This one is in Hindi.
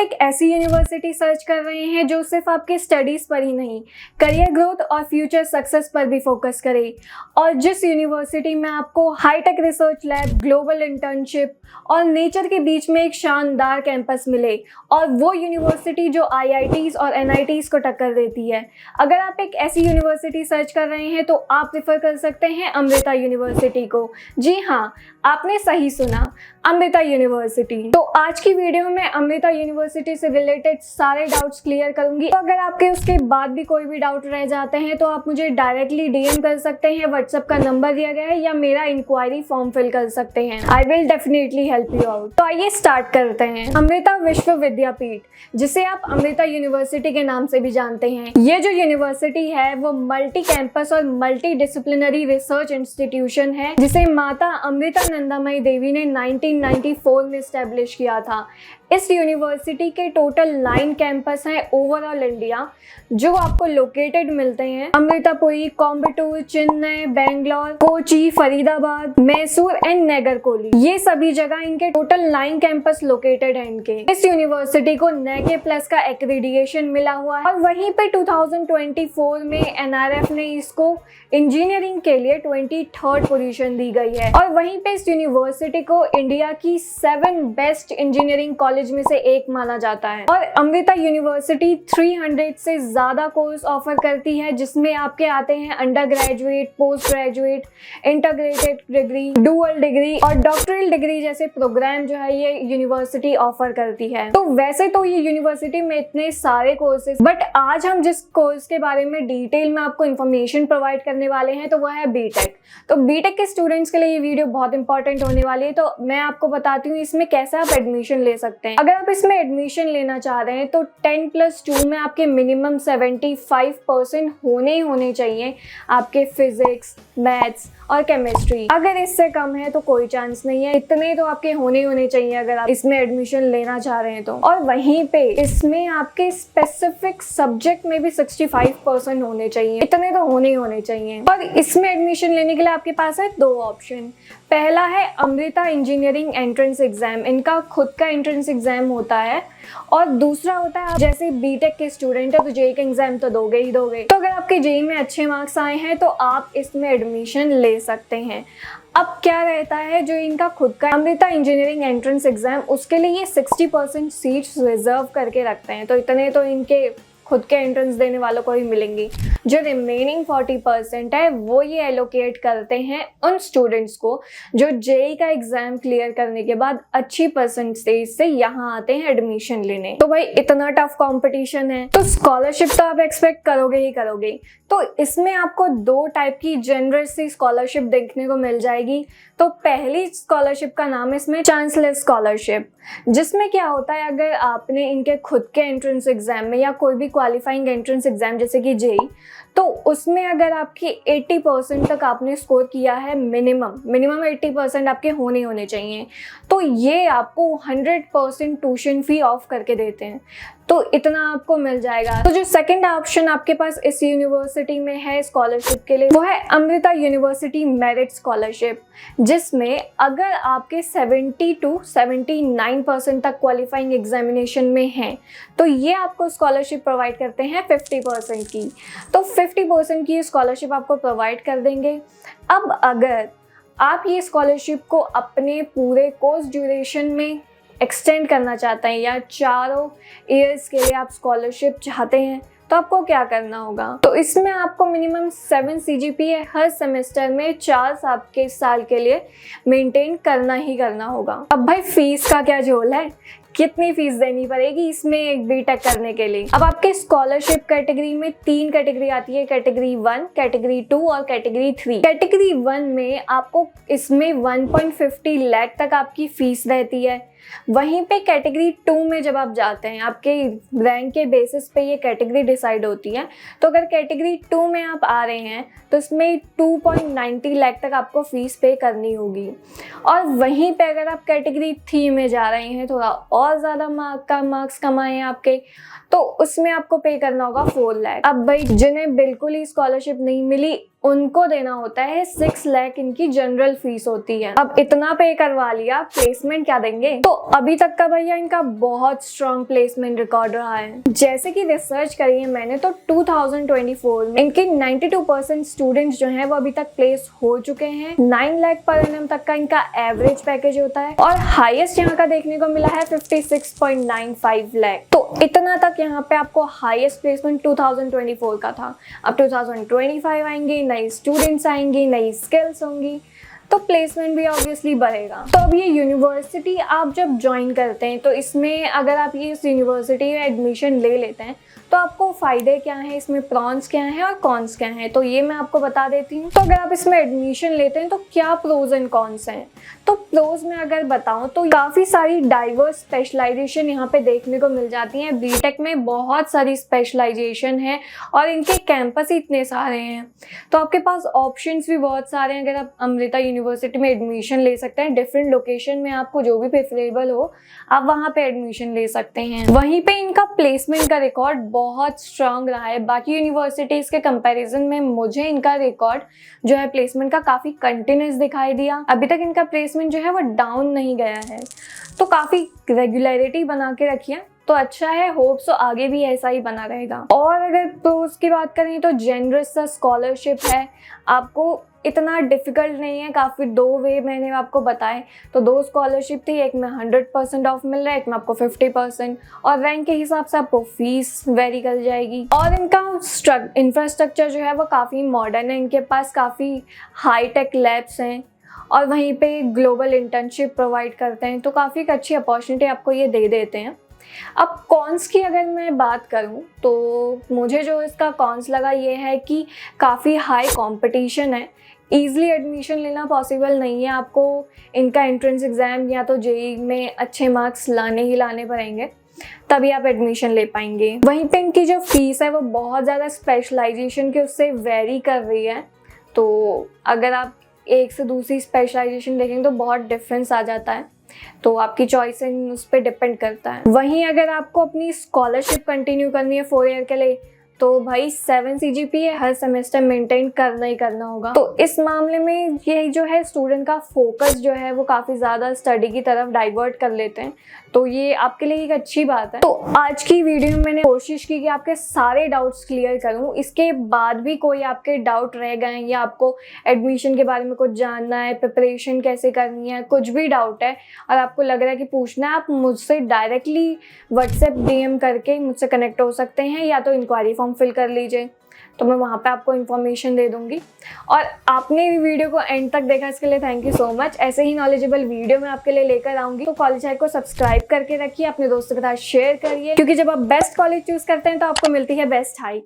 एक ऐसी यूनिवर्सिटी सर्च कर रहे हैं जो सिर्फ आपके स्टडीज पर ही नहीं, करियर ग्रोथ और फ्यूचर सक्सेस पर भी फोकस करे, और जिस यूनिवर्सिटी में आपको hi-tech research lab, global internship और नेचर के बीच में एक शानदार कैंपस मिले, और वो यूनिवर्सिटी जो आईआईटीज और एनआईटीज को टक्कर देती है। अगर आप एक ऐसी यूनिवर्सिटी सर्च कर रहे हैं तो आप प्रेफर कर सकते हैं अमृता यूनिवर्सिटी को। जी हाँ, आपने सही सुना, अमृता यूनिवर्सिटी। तो आज की वीडियो में अमृता यूनिवर्सिटी से रिलेटेड सारे डाउट्स क्लियर करूंगी। तो अगर आपके उसके बाद भी कोई भी डाउट रह जाते हैं तो आप मुझे डायरेक्टली डीएम कर सकते हैं, व्हाट्सएप का नंबर दिया गया है, या मेरा इंक्वायरी फॉर्म फिल कर सकते हैं। I will definitely help you out. तो आइए स्टार्ट करते हैं। अमृता विश्व विद्यापीठ, जिसे आप अमृता यूनिवर्सिटी के नाम से भी जानते हैं, ये जो यूनिवर्सिटी है वो मल्टी कैंपस और मल्टी डिसिप्लिनरी रिसर्च इंस्टीट्यूशन है, जिसे माता अमृता नंदामयी देवी ने 1994 में स्टैब्लिश किया था। इस यूनिवर्सिटी के टोटल 9 कैंपस हैं ओवरऑल इंडिया, जो आपको लोकेटेड मिलते हैं अमृतापुरी, कोयम्बटूर, चेन्नई, बेंगलोर, कोची, फरीदाबाद, मैसूर एंड नागरकोइल। ये सभी जगह इनके टोटल 9 कैंपस लोकेटेड हैं इनके। इस यूनिवर्सिटी को NACA+ का एक्रेडिटेशन मिला हुआ है, और वहीं पे 2024 में NRF ने इसको इंजीनियरिंग के लिए 23rd पोजीशन दी गई है। और वहीं पे इस यूनिवर्सिटी को इंडिया की 7 बेस्ट इंजीनियरिंग कॉलेज में से एक माना जाता है। और अमृता यूनिवर्सिटी 300 से ज्यादा कोर्स ऑफर करती है, जिसमें आपके आते हैं under graduate, post graduate, integrated degree, dual degree और डॉक्टरल डिग्री जैसे प्रोग्राम जो है ये यूनिवर्सिटी ऑफर करती है। तो वैसे तो ये यूनिवर्सिटी में इतने सारे कोर्सेज, बट आज हम जिस कोर्स के बारे में डिटेल में आपको इन्फॉर्मेशन प्रोवाइड करने वाले हैं तो वह है बीटेक। तो बीटेक के स्टूडेंट्स के लिए ये वीडियो बहुत इंपॉर्टेंट होने वाली है। तो मैं आपको बताती हूँ इसमें कैसे आप एडमिशन ले सकते हैं। अगर आप इसमें एडमिशन लेना चाह रहे हैं तो 10+2 में आपके मिनिमम 75% होने चाहिए आपके फिजिक्स, मैथ्स और केमिस्ट्री। अगर इससे कम है तो कोई चांस नहीं है, इतने तो आपके होने चाहिए अगर आप इसमें एडमिशन लेना चाह रहे हैं तो। और वहीं पे इसमें आपके स्पेसिफिक सब्जेक्ट में भी 65% होने चाहिए, इतने तो होने चाहिए। और इसमें एडमिशन लेने के लिए आपके पास है 2 ऑप्शन। पहला है अमृता इंजीनियरिंग एंट्रेंस एग्जाम, इनका खुद का एंट्रेंस एग्जाम होता है। और दूसरा होता है, जैसे बीटेक के स्टूडेंट है तो जेईई का एग्जाम तो दोगे ही दोगे। तो अगर आपके जेईई में अच्छे मार्क्स आए हैं तो आप इसमें एडमिशन ले सकते हैं। अब क्या रहता है, जो इनका खुद का अमृता इंजीनियरिंग एंट्रेंस एग्जाम, उसके लिए ये 60% सीट्स रिजर्व करके रखते हैं। तो इतने तो इनके खुद के एंट्रेंस देने वालों को ही मिलेंगी। जो रिमेनिंग 40% है वो ये एलोकेट करते हैं उन स्टूडेंट्स को जो जेईई का एग्जाम क्लियर करने के बाद अच्छी परसेंटेज से यहाँ आते हैं एडमिशन लेने। तो भाई इतना टफ कंपटीशन है तो स्कॉलरशिप तो आप एक्सपेक्ट करोगे ही करोगे। तो इसमें आपको 2 टाइप की जनरस सी स्कॉलरशिप देखने को मिल जाएगी। तो पहली स्कॉलरशिप का नाम है इसमें चांसलर स्कॉलरशिप, जिसमें क्या होता है, अगर आपने इनके खुद के एंट्रेंस एग्जाम में या कोई भी क्वालिफाइंग एंट्रेंस एग्जाम जैसे कि जेईई, तो उसमें अगर आपकी 80% तक आपने स्कोर किया है, मिनिमम 80% आपके होने चाहिए, तो ये आपको 100% ट्यूशन फी ऑफ करके देते हैं। तो इतना आपको मिल जाएगा। तो जो सेकंड ऑप्शन आपके पास इस यूनिवर्सिटी में है स्कॉलरशिप के लिए, वो है अमृता यूनिवर्सिटी मेरिट स्कॉलरशिप, जिसमें अगर आपके 70 to 79% तक क्वालिफाइंग एग्जामिनेशन में हैं तो ये आपको स्कॉलरशिप प्रोवाइड करते हैं 50% की। तो 50% की स्कॉलरशिप आपको प्रोवाइड कर देंगे। अब अगर आप ये स्कॉलरशिप को अपने पूरे कोर्स ड्यूरेशन में एक्सटेंड करना चाहते हैं या 4 ईयर्स के लिए आप स्कॉलरशिप चाहते हैं, तो आपको क्या करना होगा। तो इसमें आपको मिनिमम 7 CGPA हर सेमेस्टर में 4 साल के लिए मेंटेन करना ही करना होगा। अब भाई फीस का क्या झोल है, कितनी फीस देनी पड़ेगी इसमें एक बीटेक करने के लिए। अब आपके स्कॉलरशिप कैटेगरी में 3 कैटेगरी आती है, कैटेगरी 1, कैटेगरी 2 और कैटेगरी 3। कैटेगरी 1 में आपको इसमें 1.50 लाख तक आपकी फीस रहती है। वहीं पे कैटेगरी 2 में जब आप जाते हैं, आपके रैंक के बेसिस पे ये कैटेगरी डिसाइड होती है। तो अगर कैटेगरी 2 में आप आ रहे हैं तो इसमें 2.90 लाख तक आपको फीस पे करनी होगी। और वहीं पे अगर आप कैटेगरी 3 में जा रहे हैं, थोड़ा और ज़्यादा मार्क्स कमाए हैं आपके, तो उसमें आपको पे करना होगा 4 लाख। अब भाई जिन्हें बिल्कुल ही स्कॉलरशिप नहीं मिली उनको देना होता है 6 लाख, इनकी जनरल फीस होती है। अब इतना पे करवा लिया, प्लेसमेंट क्या देंगे? तो अभी तक का भैया इनका बहुत स्ट्रॉन्ग प्लेसमेंट रिकॉर्ड रहा है। जैसे कि रिसर्च करी है मैंने, तो 2024 में इनके 92% स्टूडेंट्स जो हैं वो अभी तक प्लेस हो चुके हैं। 9 लाख पर एनम तक का इनका एवरेज पैकेज होता है और हाईएस्ट यहाँ का देखने को मिला है 56.95 लाख। तो इतना तक यहाँ पे आपको हाईएस्ट प्लेसमेंट 2024 का था। अब 2025 आएंगे, नई स्टूडेंट्स आएंगी, नई स्किल्स होंगी, तो प्लेसमेंट भी ऑब्वियसली बढ़ेगा। तो अब ये यूनिवर्सिटी आप जब ज्वाइन करते हैं, तो इसमें अगर आप ये इस यूनिवर्सिटी में एडमिशन ले लेते हैं तो आपको फ़ायदे क्या हैं, इसमें प्रॉन्स क्या हैं और कॉन्स क्या हैं, तो ये मैं आपको बता देती हूँ। तो अगर आप इसमें एडमिशन लेते हैं तो क्या प्रोज एंड कॉन्स हैं? तो प्रोज में अगर बताऊँ तो काफ़ी सारी डाइवर्स स्पेशलाइजेशन यहाँ पे देखने को मिल जाती हैं। बीटेक में बहुत सारी स्पेशलाइजेशन है और इनके कैंपस ही इतने सारे हैं, तो आपके पास ऑप्शंस भी बहुत सारे हैं। अगर आप अमृता यूनिवर्सिटी में एडमिशन ले सकते हैं, डिफरेंट लोकेशन में आपको जो भी प्रेफरेबल हो आप वहाँ पे एडमिशन ले सकते हैं। वहीं पे इनका प्लेसमेंट का रिकॉर्ड बहुत स्ट्रांग रहा है। बाकी यूनिवर्सिटीज़ के कंपैरिजन में मुझे इनका रिकॉर्ड जो है प्लेसमेंट का काफ़ी कंटिन्यूस दिखाई दिया। अभी तक इनका प्लेसमेंट जो है वो डाउन नहीं गया है, तो काफ़ी रेगुलरिटी बना के रखी है, तो अच्छा है। होप्स तो आगे भी ऐसा ही बना रहेगा। और अगर प्रोस की बात करें तो जेनरस सा स्कॉलरशिप है, आपको इतना डिफिकल्ट नहीं है। काफ़ी 2 वे मैंने आपको बताए, तो 2 स्कॉलरशिप थी, एक में 100% ऑफ मिल रहा है, एक में आपको 50%, और रैंक के हिसाब से आपको फीस वेरी कर जाएगी। और इनका इंफ्रास्ट्रक्चर जो है वो काफ़ी मॉडर्न है, इनके पास काफ़ी हाई टेक लैब्स हैं और वहीं पे ग्लोबल इंटर्नशिप प्रोवाइड करते हैं, तो काफ़ी एक अच्छी अपॉर्चुनिटी आपको ये दे देते हैं। अब कॉन्स की अगर मैं बात करूं तो मुझे जो इसका कॉन्स लगा ये है कि काफ़ी हाई कंपटीशन है, ईज़िली एडमिशन लेना पॉसिबल नहीं है। आपको इनका एंट्रेंस एग्ज़ाम या तो जेईई में अच्छे मार्क्स लाने पड़ेंगे, तभी आप एडमिशन ले पाएंगे। वहीं पे इनकी जो फीस है वो बहुत ज़्यादा स्पेशलाइजेशन के उससे वेरी कर रही है, तो अगर आप एक से दूसरी स्पेशलाइजेशन देखेंगे तो बहुत डिफरेंस आ जाता है, तो आपकी चॉइस उस पर डिपेंड करता है। वहीं अगर आपको अपनी स्कॉलरशिप कंटिन्यू करनी है 4 ईयर के लिए, तो भाई 7 CGPA हर सेमेस्टर मेंटेन करना ही करना होगा। तो इस मामले में ये जो है स्टूडेंट का फोकस जो है वो काफ़ी ज़्यादा स्टडी की तरफ डाइवर्ट कर लेते हैं, तो ये आपके लिए एक अच्छी बात है। तो आज की वीडियो में मैंने कोशिश की कि आपके सारे डाउट्स क्लियर करूं। इसके बाद भी कोई आपके डाउट रह गए या आपको एडमिशन के बारे में कुछ जानना है, प्रिपरेशन कैसे करनी है, कुछ भी डाउट है और आपको लग रहा है कि पूछना है, आप मुझसे डायरेक्टली व्हाट्सएप DM करके मुझसे कनेक्ट हो सकते हैं, या तो इंक्वायरी फॉर्म फिल कर लीजिए, तो मैं वहाँ पे आपको इन्फॉर्मेशन दे दूँगी। और आपने वीडियो को एंड तक देखा, इसके लिए थैंक यू सो मच। ऐसे ही नॉलेजेबल वीडियो मैं आपके लिए लेकर आऊँगी, तो कॉलेज हाइक को सब्सक्राइब करके रखिए, अपने दोस्तों के साथ शेयर करिए, क्योंकि जब आप बेस्ट कॉलेज चूज़ करते हैं तो आपको मिलती है बेस्ट हाइक।